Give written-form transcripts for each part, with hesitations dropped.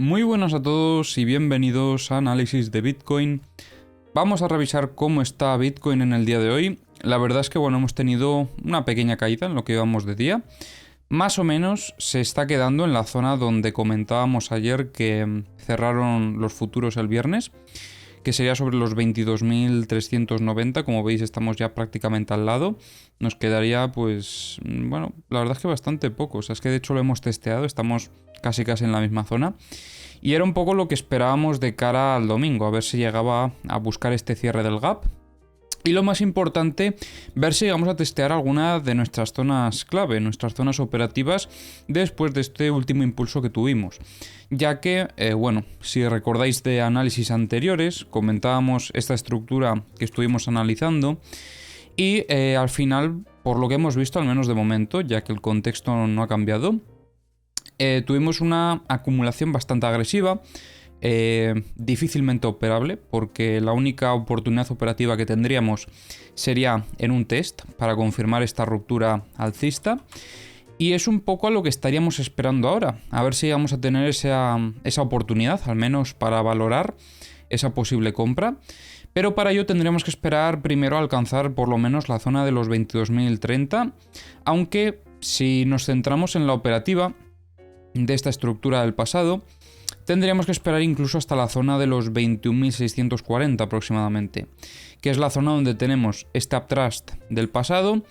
Muy buenas a todos y bienvenidos a Análisis de Bitcoin. Vamos a revisar cómo está Bitcoin en el día de hoy. La verdad es que hemos tenido una pequeña caída en lo que llevamos de día. Más o menos se está quedando en la zona donde comentábamos ayer que cerraron los futuros el viernes, que sería sobre los 22.390. Como veis, estamos ya prácticamente al lado. Nos quedaría, la verdad es que bastante poco. O sea, es que de hecho lo hemos testeado, estamos casi en la misma zona. Y era un poco lo que esperábamos de cara al domingo, a ver si llegaba a buscar este cierre del gap. Y lo más importante, ver si llegamos a testear alguna de nuestras zonas clave, nuestras zonas operativas, después de este último impulso que tuvimos. Ya que, si recordáis de análisis anteriores, comentábamos esta estructura que estuvimos analizando y al final, por lo que hemos visto, al menos de momento, ya que el contexto no ha cambiado, tuvimos una acumulación bastante agresiva, difícilmente operable, porque la única oportunidad operativa que tendríamos sería en un test para confirmar esta ruptura alcista. Y es un poco a lo que estaríamos esperando ahora, a ver si vamos a tener esa oportunidad, al menos para valorar esa posible compra. Pero para ello tendríamos que esperar primero a alcanzar por lo menos la zona de los 22.030, aunque si nos centramos en la operativa de esta estructura del pasado, tendríamos que esperar incluso hasta la zona de los 21.640 aproximadamente, que es la zona donde tenemos este uptrust del pasado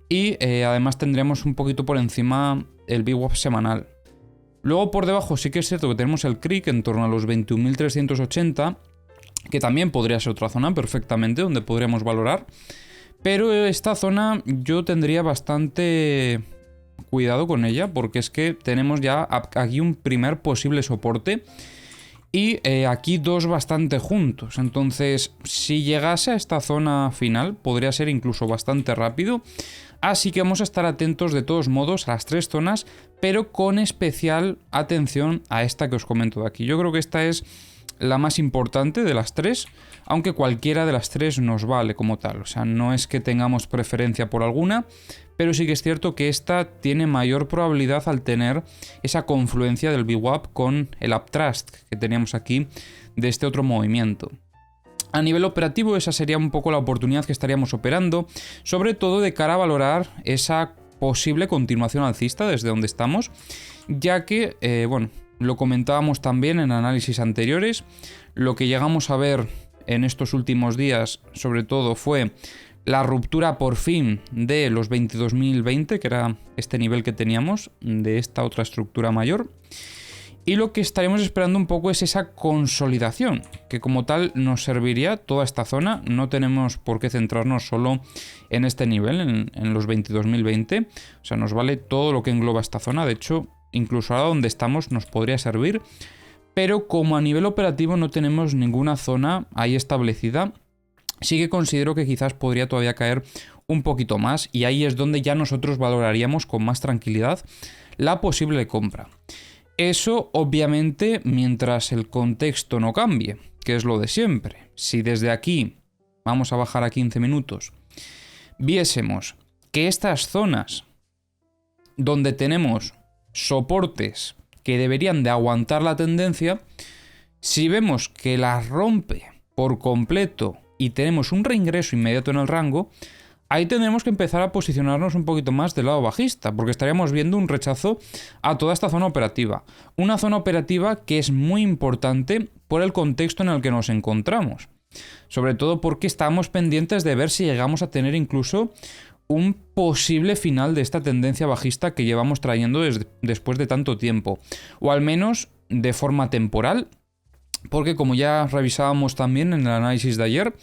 y además tendríamos un poquito por encima el VWAP semanal. Luego por debajo sí que es cierto que tenemos el CRIC en torno a los 21.380, que también podría ser otra zona perfectamente donde podríamos valorar, pero esta zona yo tendría bastante cuidado con ella, porque es que tenemos ya aquí un primer posible soporte y aquí dos bastante juntos. Entonces, si llegase a esta zona final, podría ser incluso bastante rápido. Así que vamos a estar atentos de todos modos a las tres zonas, pero con especial atención a esta que os comento de aquí. Yo creo que esta es la más importante de las tres, aunque cualquiera de las tres nos vale como tal. O sea, no es que tengamos preferencia por alguna, pero sí que es cierto que esta tiene mayor probabilidad al tener esa confluencia del VWAP con el uptrust que teníamos aquí de este otro movimiento. A nivel operativo, esa sería un poco la oportunidad que estaríamos operando, sobre todo de cara a valorar esa posible continuación alcista desde donde estamos, ya que, lo comentábamos también en análisis anteriores, lo que llegamos a ver en estos últimos días, sobre todo, fue la ruptura por fin de los 22.020, que era este nivel que teníamos de esta otra estructura mayor. Y lo que estaremos esperando un poco es esa consolidación, que como tal nos serviría toda esta zona. No tenemos por qué centrarnos solo en este nivel, en los 22.020. O sea, nos vale todo lo que engloba esta zona. De hecho, incluso ahora donde estamos nos podría servir. Pero como a nivel operativo no tenemos ninguna zona ahí establecida, sí que considero que quizás podría todavía caer un poquito más. Y ahí es donde ya nosotros valoraríamos con más tranquilidad la posible compra. Eso, obviamente, mientras el contexto no cambie, que es lo de siempre. Si desde aquí, vamos a bajar a 15 minutos, viésemos que estas zonas donde tenemos soportes que deberían de aguantar la tendencia, si vemos que las rompe por completo y tenemos un reingreso inmediato en el rango, ahí tendremos que empezar a posicionarnos un poquito más del lado bajista, porque estaríamos viendo un rechazo a toda esta zona operativa. Una zona operativa que es muy importante por el contexto en el que nos encontramos. Sobre todo porque estamos pendientes de ver si llegamos a tener incluso un posible final de esta tendencia bajista que llevamos trayendo después de tanto tiempo. O al menos de forma temporal, porque como ya revisábamos también en el análisis de ayer,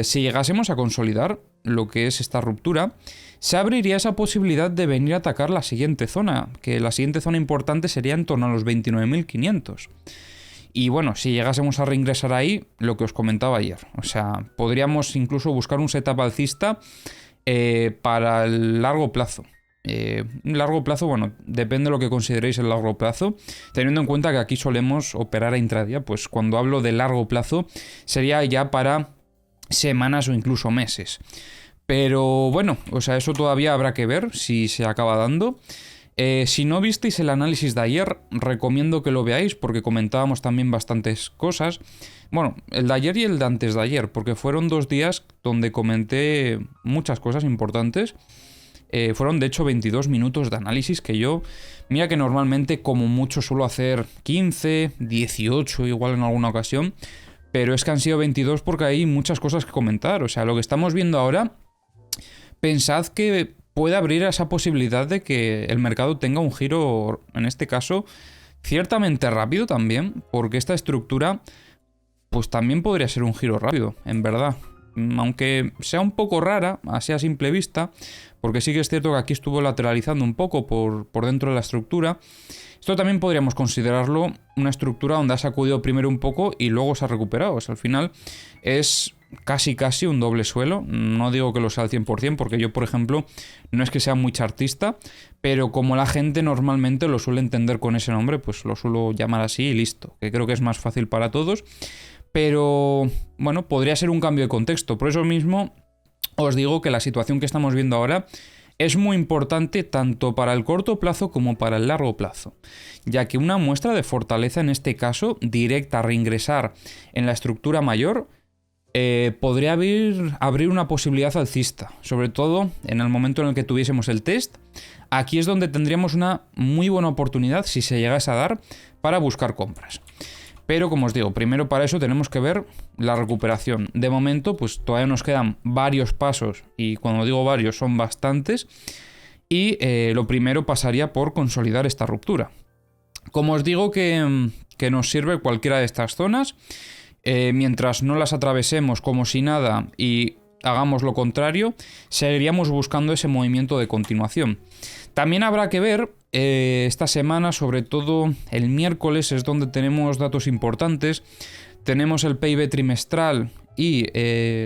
si llegásemos a consolidar lo que es esta ruptura, se abriría esa posibilidad de venir a atacar la siguiente zona, que la siguiente zona importante sería en torno a los 29.500. Y si llegásemos a reingresar ahí, lo que os comentaba ayer, o sea, podríamos incluso buscar un setup alcista para el largo plazo. Largo plazo, depende de lo que consideréis el largo plazo, teniendo en cuenta que aquí solemos operar a intradía, pues cuando hablo de largo plazo sería ya para semanas o incluso meses. Pero eso todavía habrá que ver si se acaba dando. Si no visteis el análisis de ayer, recomiendo que lo veáis porque comentábamos también bastantes cosas. Bueno, el de ayer y el de antes de ayer, porque fueron 2 días donde comenté muchas cosas importantes. Fueron de hecho 22 minutos de análisis que yo, mira que normalmente como mucho suelo hacer 15, 18 igual en alguna ocasión, pero es que han sido 22 porque hay muchas cosas que comentar. O sea, lo que estamos viendo ahora, pensad que puede abrir esa posibilidad de que el mercado tenga un giro, en este caso, ciertamente rápido también, porque esta estructura pues también podría ser un giro rápido, en verdad. Aunque sea un poco rara, así a simple vista, porque sí que es cierto que aquí estuvo lateralizando un poco por dentro de la estructura. Esto también podríamos considerarlo una estructura donde ha sacudido primero un poco y luego se ha recuperado. O sea, al final es casi un doble suelo. No digo que lo sea al 100%, porque yo, por ejemplo, no es que sea muy chartista, pero como la gente normalmente lo suele entender con ese nombre, pues lo suelo llamar así y listo, que creo que es más fácil para todos. Pero, bueno, podría ser un cambio de contexto. Por eso mismo os digo que la situación que estamos viendo ahora es muy importante tanto para el corto plazo como para el largo plazo, ya que una muestra de fortaleza, en este caso, directa a reingresar en la estructura mayor, podría abrir una posibilidad alcista, sobre todo en el momento en el que tuviésemos el test. Aquí es donde tendríamos una muy buena oportunidad, si se llegase a dar, para buscar compras. Pero como os digo, primero para eso tenemos que ver la recuperación. De momento, pues todavía nos quedan varios pasos, y cuando digo varios son bastantes, y lo primero pasaría por consolidar esta ruptura. Como os digo que nos sirve cualquiera de estas zonas, mientras no las atravesemos como si nada y hagamos lo contrario, seguiríamos buscando ese movimiento de continuación. También habrá que ver esta semana, sobre todo el miércoles, es donde tenemos datos importantes. Tenemos el PIB trimestral y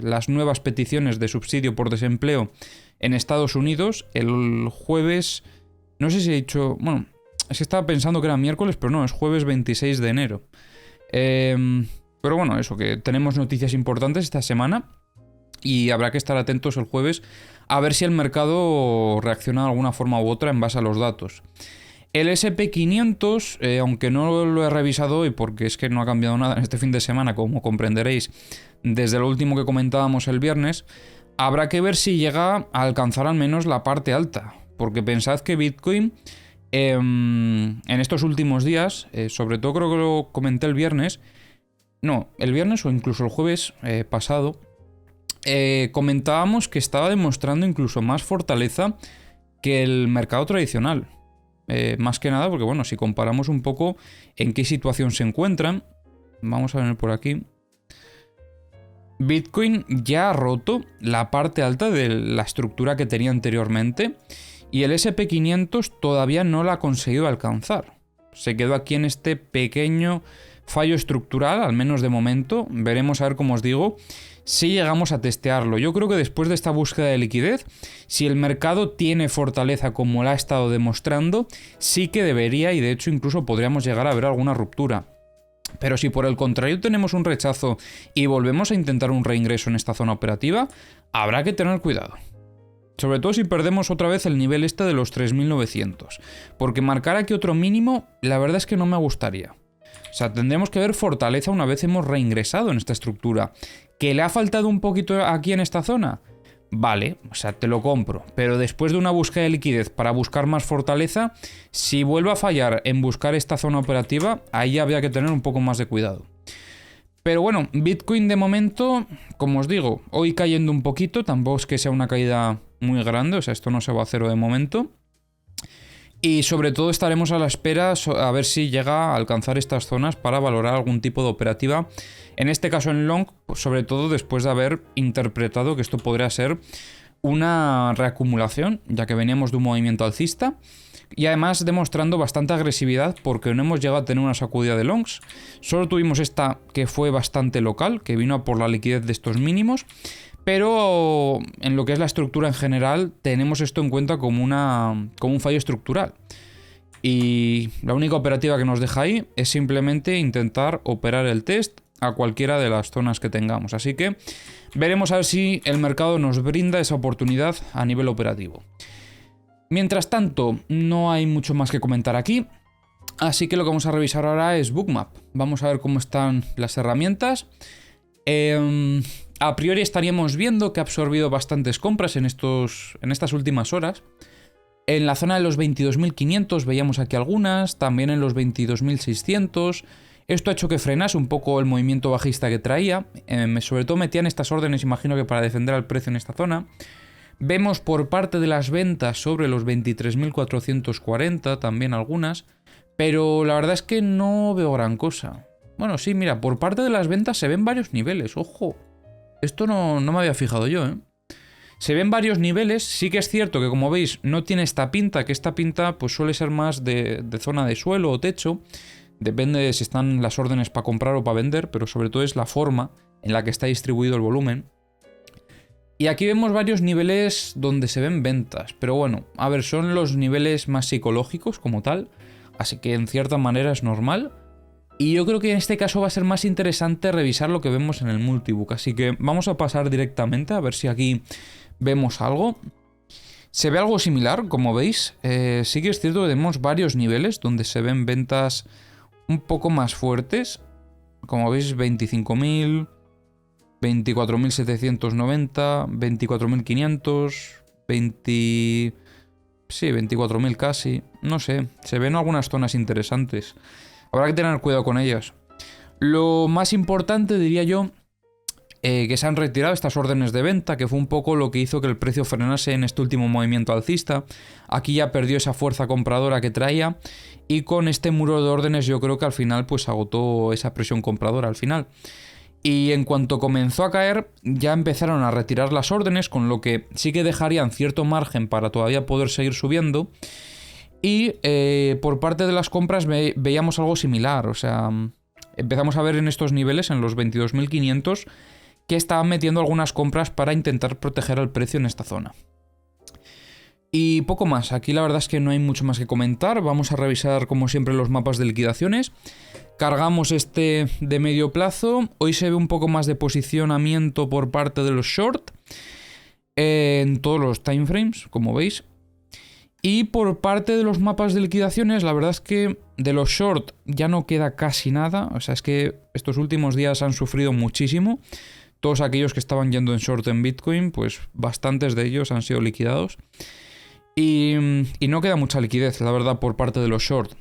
las nuevas peticiones de subsidio por desempleo en Estados Unidos. El jueves, no sé si he dicho, bueno, es que estaba pensando que era miércoles, pero no, es jueves 26 de enero. Pero bueno, eso, que tenemos noticias importantes esta semana y habrá que estar atentos el jueves a ver si el mercado reacciona de alguna forma u otra en base a los datos. El SP500, aunque no lo he revisado hoy porque es que no ha cambiado nada en este fin de semana, como comprenderéis, desde lo último que comentábamos el viernes, habrá que ver si llega a alcanzar al menos la parte alta, porque pensad que Bitcoin en estos últimos días, sobre todo creo que lo comenté el viernes o incluso el jueves pasado, comentábamos que estaba demostrando incluso más fortaleza que el mercado tradicional. Más que nada porque, bueno, si comparamos un poco en qué situación se encuentran, vamos a ver por aquí. Bitcoin ya ha roto la parte alta de la estructura que tenía anteriormente y el SP500 todavía no la ha conseguido alcanzar. Se quedó aquí en este pequeño fallo estructural, al menos de momento. Veremos a ver, como os digo, si llegamos a testearlo. Yo creo que después de esta búsqueda de liquidez, si el mercado tiene fortaleza como la ha estado demostrando, sí que debería, y de hecho incluso podríamos llegar a ver alguna ruptura. Pero si por el contrario tenemos un rechazo y volvemos a intentar un reingreso en esta zona operativa, habrá que tener cuidado. Sobre todo si perdemos otra vez el nivel este de los 3.900. Porque marcar aquí otro mínimo, la verdad es que no me gustaría. O sea, tendremos que ver fortaleza una vez hemos reingresado en esta estructura. ¿Que le ha faltado un poquito aquí en esta zona? Vale, o sea, te lo compro. Pero después de una búsqueda de liquidez para buscar más fortaleza, si vuelve a fallar en buscar esta zona operativa, ahí habría que tener un poco más de cuidado. Pero bueno, Bitcoin de momento, como os digo, hoy cayendo un poquito, tampoco es que sea una caída muy grande, o sea, esto no se va a cero de momento. Y sobre todo estaremos a la espera a ver si llega a alcanzar estas zonas para valorar algún tipo de operativa. En este caso en long, pues sobre todo después de haber interpretado que esto podría ser una reacumulación, ya que veníamos de un movimiento alcista. Y además demostrando bastante agresividad porque no hemos llegado a tener una sacudida de longs. Solo tuvimos esta que fue bastante local, que vino a por la liquidez de estos mínimos. Pero en lo que es la estructura en general, tenemos esto en cuenta como un fallo estructural. Y la única operativa que nos deja ahí es simplemente intentar operar el test a cualquiera de las zonas que tengamos. Así que veremos a ver si el mercado nos brinda esa oportunidad a nivel operativo. Mientras tanto, no hay mucho más que comentar aquí. Así que lo que vamos a revisar ahora es Bookmap. Vamos a ver cómo están las herramientas. A priori estaríamos viendo que ha absorbido bastantes compras en estas últimas horas. En la zona de los 22.500 veíamos aquí algunas, también en los 22.600. Esto ha hecho que frenase un poco el movimiento bajista que traía. Sobre todo metían estas órdenes, imagino que para defender al precio en esta zona. Vemos por parte de las ventas sobre los 23.440 también algunas. Pero la verdad es que no veo gran cosa. Bueno, sí, mira, por parte de las ventas se ven varios niveles, ojo. Esto no me había fijado yo, ¿eh? Se ven varios niveles, sí que es cierto que como veis no tiene esta pinta, que esta pinta pues suele ser más de zona de suelo o techo. Depende de si están las órdenes para comprar o para vender, pero sobre todo es la forma en la que está distribuido el volumen. Y aquí vemos varios niveles donde se ven ventas, pero bueno, a ver, son los niveles más psicológicos como tal, así que en cierta manera es normal. Y yo creo que en este caso va a ser más interesante revisar lo que vemos en el multibook, así que vamos a pasar directamente a ver si aquí vemos algo. Se ve algo similar, como veis. Sí que es cierto que tenemos varios niveles donde se ven ventas un poco más fuertes. Como veis, 25.000, 24.790, 24.500, 20... Sí, 24.000 casi. No sé, se ven algunas zonas interesantes. Habrá que tener cuidado con ellas. Lo más importante, diría yo, que se han retirado estas órdenes de venta, que fue un poco lo que hizo que el precio frenase en este último movimiento alcista. Aquí ya perdió esa fuerza compradora que traía y con este muro de órdenes yo creo que al final pues agotó esa presión compradora al final. Y en cuanto comenzó a caer ya empezaron a retirar las órdenes, con lo que sí que dejarían cierto margen para todavía poder seguir subiendo. Y por parte de las compras veíamos algo similar, o sea, empezamos a ver en estos niveles, en los 22.500, que estaban metiendo algunas compras para intentar proteger el precio en esta zona. Y poco más, aquí la verdad es que no hay mucho más que comentar. Vamos a revisar como siempre los mapas de liquidaciones. Cargamos este de medio plazo, hoy se ve un poco más de posicionamiento por parte de los short, en todos los timeframes, como veis. Y por parte de los mapas de liquidaciones, la verdad es que de los short ya no queda casi nada. O sea, es que estos últimos días han sufrido muchísimo. Todos aquellos que estaban yendo en short en Bitcoin, pues bastantes de ellos han sido liquidados. Y no queda mucha liquidez, la verdad, por parte de los short.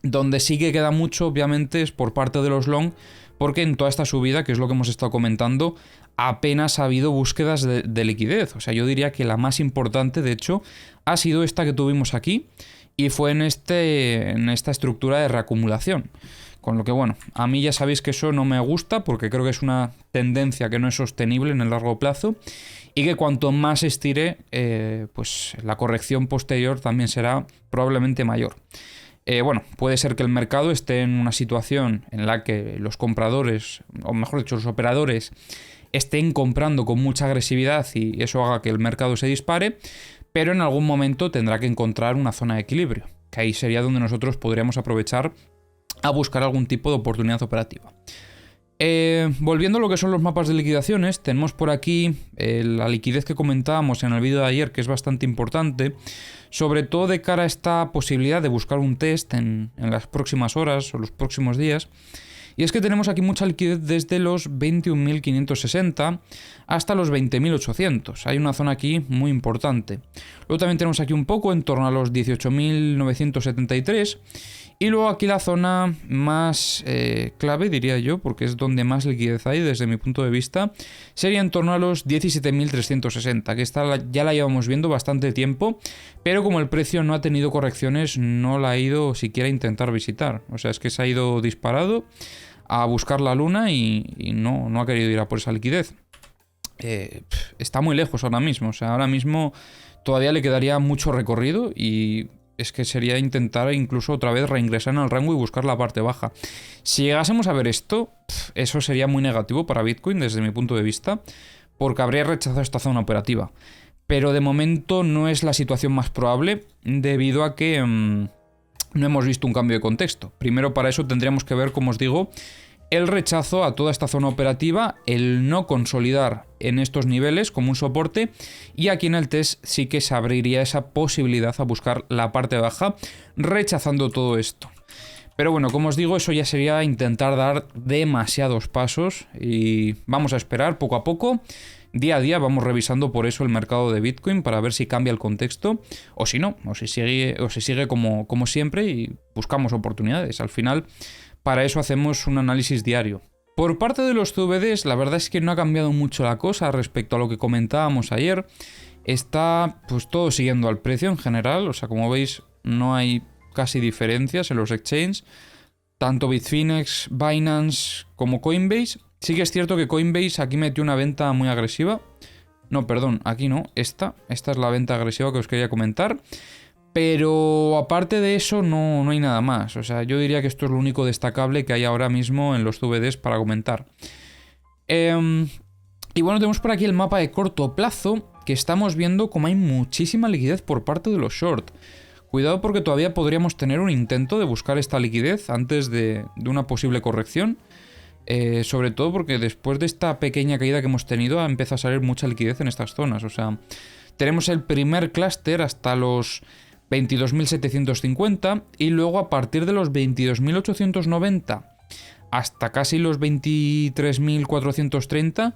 Donde sí que queda mucho, obviamente, es por parte de los long, porque en toda esta subida, que es lo que hemos estado comentando, apenas ha habido búsquedas de liquidez. O sea, yo diría que la más importante, de hecho, ha sido esta que tuvimos aquí, y fue en esta estructura de reacumulación. Con lo que, bueno, a mí ya sabéis que eso no me gusta, porque creo que es una tendencia que no es sostenible en el largo plazo, y que cuanto más estire, pues la corrección posterior también será probablemente mayor. Bueno, puede ser que el mercado esté en una situación en la que los compradores, o mejor dicho, los operadores, estén comprando con mucha agresividad y eso haga que el mercado se dispare, pero en algún momento tendrá que encontrar una zona de equilibrio, que ahí sería donde nosotros podríamos aprovechar a buscar algún tipo de oportunidad operativa. Volviendo a lo que son los mapas de liquidaciones, tenemos por aquí la liquidez que comentábamos en el vídeo de ayer, que es bastante importante, sobre todo de cara a esta posibilidad de buscar un test en las próximas horas o los próximos días. Y es que tenemos aquí mucha liquidez desde los 21.560 hasta los 20.800. Hay una zona aquí muy importante. Luego también tenemos aquí un poco en torno a los 18.973. Y luego aquí la zona más clave, diría yo, porque es donde más liquidez hay desde mi punto de vista, sería en torno a los 17.360, que esta ya la llevamos viendo bastante tiempo, pero como el precio no ha tenido correcciones, no la ha ido siquiera a intentar visitar. O sea, es que se ha ido disparado a buscar la luna y no ha querido ir a por esa liquidez. Está muy lejos ahora mismo, o sea, ahora mismo todavía le quedaría mucho recorrido y es que sería intentar incluso otra vez reingresar en el rango y buscar la parte baja. Si llegásemos a ver esto, eso sería muy negativo para Bitcoin desde mi punto de vista, porque habría rechazado esta zona operativa. Pero de momento no es la situación más probable, debido a que no hemos visto un cambio de contexto. Primero, para eso tendríamos que ver, como os digo, el rechazo a toda esta zona operativa, el no consolidar en estos niveles como un soporte, y aquí en el test sí que se abriría esa posibilidad a buscar la parte baja, rechazando todo esto. Pero bueno, como os digo, eso ya sería intentar dar demasiados pasos y vamos a esperar poco a poco. Día a día vamos revisando por eso el mercado de Bitcoin para ver si cambia el contexto o si no, o si sigue como siempre y buscamos oportunidades. Al final, para eso hacemos un análisis diario. Por parte de los CVDs, la verdad es que no ha cambiado mucho la cosa respecto a lo que comentábamos ayer. Está pues todo siguiendo al precio en general, o sea, como veis, no hay casi diferencias en los exchanges. Tanto Bitfinex, Binance como Coinbase. Sí que es cierto que Coinbase aquí metió una venta muy agresiva. No, perdón, aquí no, esta es la venta agresiva que os quería comentar. Pero aparte de eso no hay nada más. O sea, yo diría que esto es lo único destacable que hay ahora mismo en los CVDs para comentar. Y bueno, tenemos por aquí el mapa de corto plazo, que estamos viendo como hay muchísima liquidez por parte de los short. Cuidado porque todavía podríamos tener un intento de buscar esta liquidez antes de una posible corrección. Sobre todo porque después de esta pequeña caída que hemos tenido ha empezado a salir mucha liquidez en estas zonas. O sea, tenemos el primer clúster hasta los 22.750 y luego a partir de los 22.890 hasta casi los 23.430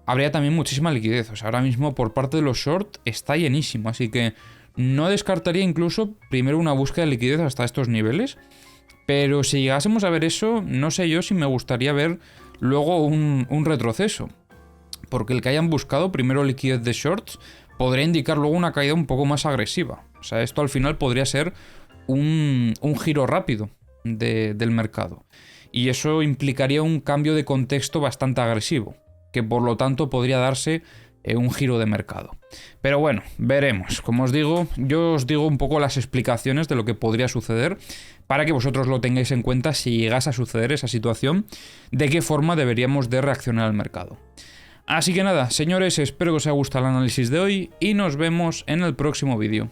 habría también muchísima liquidez. O sea, ahora mismo por parte de los short está llenísimo, así que no descartaría incluso primero una búsqueda de liquidez hasta estos niveles, pero si llegásemos a ver eso, no sé yo si me gustaría ver luego un retroceso, porque el que hayan buscado primero liquidez de shorts podría indicar luego una caída un poco más agresiva. O sea, esto al final podría ser un giro rápido del mercado. Y eso implicaría un cambio de contexto bastante agresivo, que por lo tanto podría darse un giro de mercado. Pero bueno, veremos. Como os digo, yo os digo un poco las explicaciones de lo que podría suceder para que vosotros lo tengáis en cuenta si llegase a suceder esa situación, de qué forma deberíamos de reaccionar al mercado. Así que nada, señores, espero que os haya gustado el análisis de hoy y nos vemos en el próximo vídeo.